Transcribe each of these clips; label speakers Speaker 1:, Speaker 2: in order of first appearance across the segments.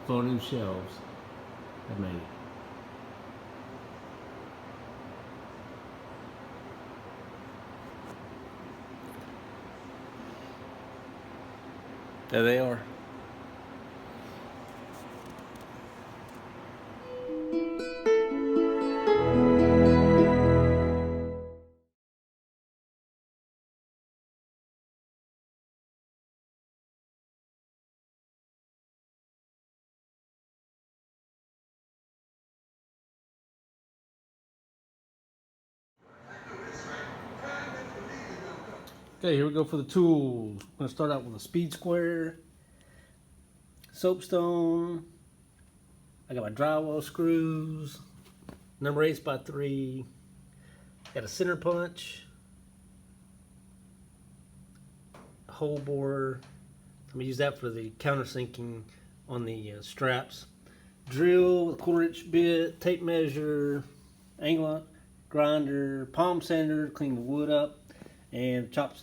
Speaker 1: floating shelves I made. There they are. Okay, here we go for the tools. I'm going to start out with a speed square, soapstone. I got my drywall screws, number 8x3. Got a center punch, a hole borer. I'm going to use that for the countersinking on the straps. Drill, a 1/4-inch bit, tape measure, angle grinder, palm sander to clean the wood up, and chop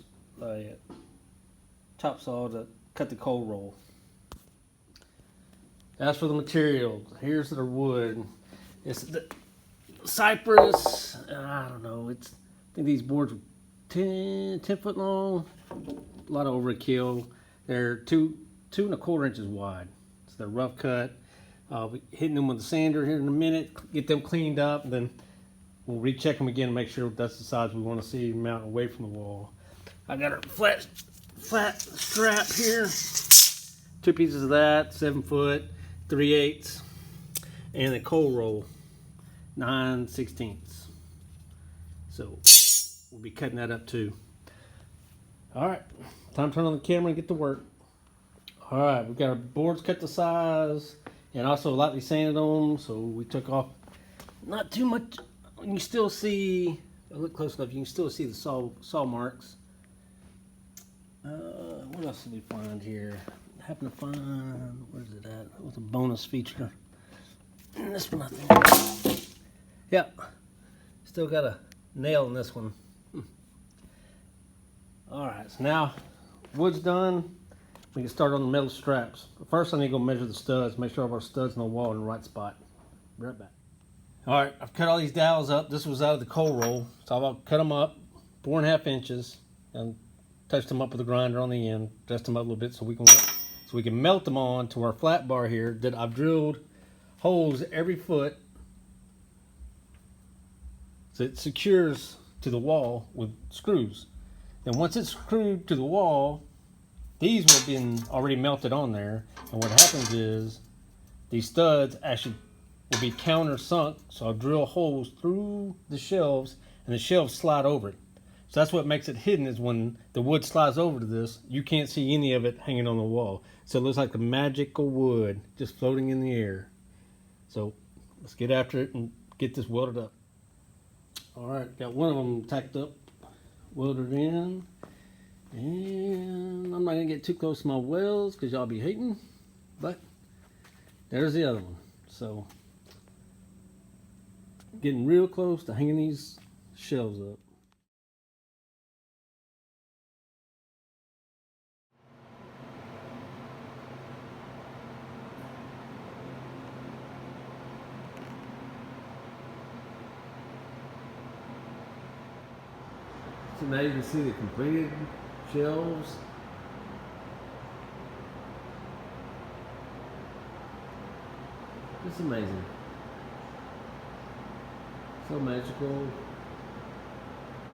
Speaker 1: saw to cut the coal roll. As for the material, here's the wood. It's the Cypress. I don't know. I think these boards are 10 foot long. A lot of overkill. They're 2 1/4 inches wide. So they're rough cut. I'll be hitting them with the sander here in a minute. Get them cleaned up, and then we'll recheck them again and make sure that's the size we want to see mounted away from the wall. I got a flat strap here. 2 pieces of that, 7 foot, 3/8, and a coal roll, 9/16. So we'll be cutting that up too. All right, time to turn on the camera and get to work. All right, we've got our boards cut to size and also lightly sanded on them. So we took off not too much. You can still see, if I look close enough, you can still see the saw marks. What else did we find here? I happened to find, where's it at? It was a bonus feature. This one, I think. Yeah, still got a nail in this one. All right, so now wood's done. We can start on the metal straps. First, I need to go measure the studs, make sure all of our studs on the wall in the right spot. Be right back. All right, I've cut all these dowels up. This was out of the coal roll, so I'll cut them up 4.5 inches and touched them up with a grinder on the end, dressed them up a little bit so we can melt them on to our flat bar here that I've drilled holes every foot so it secures to the wall with screws. Then once it's screwed to the wall, these will have been already melted on there, and what happens is these studs actually will be countersunk, so I'll drill holes through the shelves and the shelves slide over it. So that's what makes it hidden, is when the wood slides over to this, you can't see any of it hanging on the wall. So it looks like the magical wood just floating in the air. So let's get after it and get this welded up. All right, got one of them tacked up, welded in. And I'm not gonna get too close to my welds because y'all be hating, but there's the other one. So getting real close to hanging these shelves up. So now you can see the completed shelves. It's amazing. So magical.